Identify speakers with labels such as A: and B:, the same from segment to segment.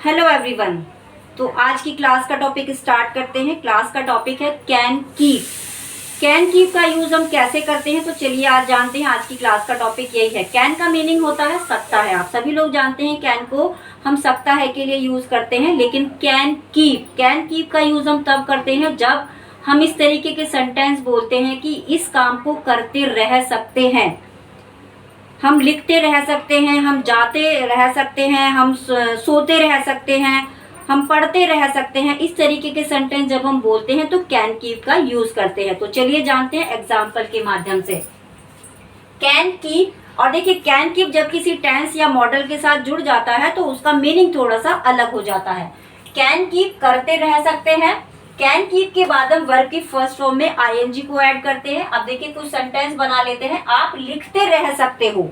A: Hello everyone. तो आज की क्लास का टॉपिक स्टार्ट करते हैं। क्लास का टॉपिक है कैन कीप। कैन कीप का यूज हम कैसे करते हैं, तो चलिए आज जानते हैं। आज की क्लास का टॉपिक यही है। कैन का मीनिंग होता है सकता है। आप सभी लोग जानते हैं कैन को हम सकता है के लिए यूज करते हैं, लेकिन कैन कीप का यूज हम तब करते हैं जब हम इस तरीके के सेंटेंस बोलते हैं कि इस काम को करते रह सकते हैं। हम लिखते रह सकते हैं, हम जाते रह सकते हैं, हम सोते रह सकते हैं, हम पढ़ते रह सकते हैं। इस तरीके के सेंटेंस जब हम बोलते हैं तो कैन कीप का यूज करते हैं। तो चलिए जानते हैं एग्जाम्पल के माध्यम से। कैन कीप, और देखिए कैन कीप जब किसी टेंस या मॉडल के साथ जुड़ जाता है तो उसका मीनिंग थोड़ा सा अलग हो जाता है। कैन कीप करते रह सकते हैं। कैन कीप के बाद हम वर्ब की फर्स्ट फॉर्म में आईएनजी को ऐड करते हैं। अब देखिए कुछ सेंटेंस बना लेते हैं। आप लिखते रह सकते हो,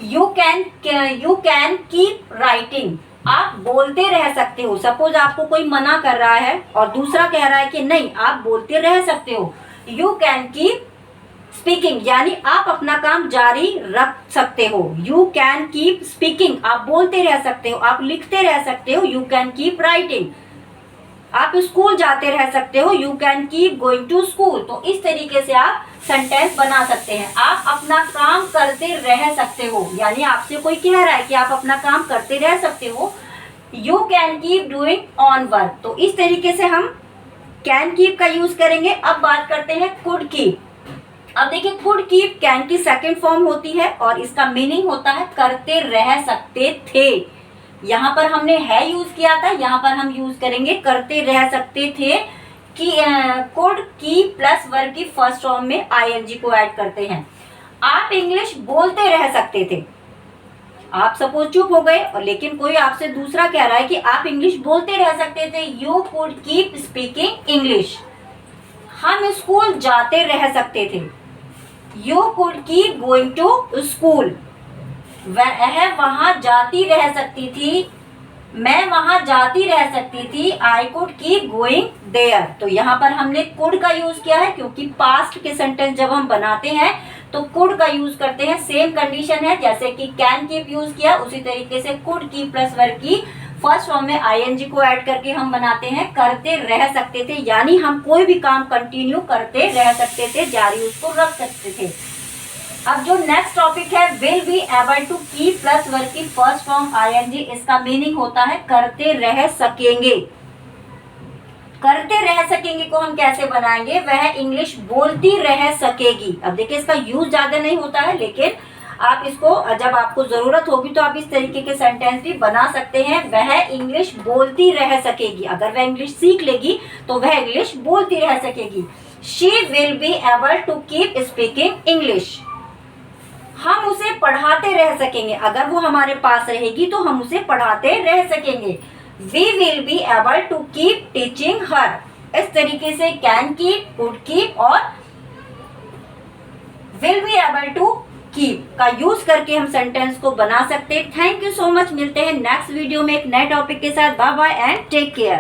A: यू कैन कीप राइटिंग। आप बोलते रह सकते हो। सपोज आपको कोई मना कर रहा है और दूसरा कह रहा है कि नहीं आप बोलते रह सकते हो, यू कैन कीप स्पीकिंग, यानी आप अपना काम जारी रख सकते हो। यू कैन कीप स्पीकिंग, आप बोलते रह सकते हो। आप लिखते रह सकते हो, यू कैन कीप राइटिंग। आप स्कूल जाते रह सकते हो, you can keep going to school. तो इस तरीके से आप सेंटेंस बना सकते हैं। आप अपना काम करते रह सकते हो, यानी आपसे कोई कह रहा है कि आप अपना काम करते रह सकते हो, you can keep doing on work. तो इस तरीके से हम कैन कीप का यूज करेंगे। अब बात करते हैं कुड कीप। अब देखिए कुड कीप कैन की सेकंड फॉर्म होती है और इसका मीनिंग होता है करते रह सकते थे। यहाँ पर हमने है यूज किया था, यहाँ पर हम यूज करेंगे करते रह सकते थे कि कुड कीप प्लस वर्ब की फर्स्ट फॉर्म में आईएनजी को ऐड करते हैं। आप इंग्लिश बोलते रह सकते थे। आप सपोज चुप हो गए और लेकिन कोई आपसे दूसरा कह रहा है कि आप इंग्लिश बोलते रह सकते थे, you could keep speaking English. हम स्कूल जाते रह सकते थे, you could keep going to school. वह वहां जाती रह सकती थी, मैं वहां जाती रह सकती थी, I could keep going there. तो यहाँ पर हमने कुड का यूज किया है क्योंकि पास्ट के सेंटेंस जब हम बनाते हैं तो कुड का यूज करते हैं। सेम कंडीशन है जैसे कि कैन कीप यूज किया, उसी तरीके से कुड कीप प्लस वर्ब की फर्स्ट फॉर्म में आईएनजी को ऐड करके हम बनाते हैं करते रह सकते थे, यानी हम कोई भी काम कंटिन्यू करते रह सकते थे, जारी उसको रख सकते थे। अब जो नेक्स्ट टॉपिक है will be able to keep plus verb की फर्स्ट फॉर्म आईएनजी। इसका मीनिंग होता है करते रह सकेंगे। करते रह सकेंगे को हम कैसे बनाएंगे, वह इंग्लिश बोलती रह सकेगी। अब देखिए इसका यूज ज्यादा नहीं होता है, लेकिन आप इसको जब आपको जरूरत होगी तो आप इस तरीके के सेंटेंस भी बना सकते हैं। वह इंग्लिश बोलती रह सकेगी। अगर वह इंग्लिश सीख लेगी तो वह इंग्लिश बोलती रह सकेगी। She will be able to keep speaking English. हम उसे पढ़ाते रह सकेंगे। अगर वो हमारे पास रहेगी तो हम उसे पढ़ाते रह सकेंगे। We will be able to keep teaching her। इस तरीके से कैन कीप, कुड कीप और will be able to keep का यूज करके हम सेंटेंस को बना सकते हैं। Thank you so much. मिलते हैं नेक्स्ट वीडियो में एक नए टॉपिक के साथ। Bye bye and take care.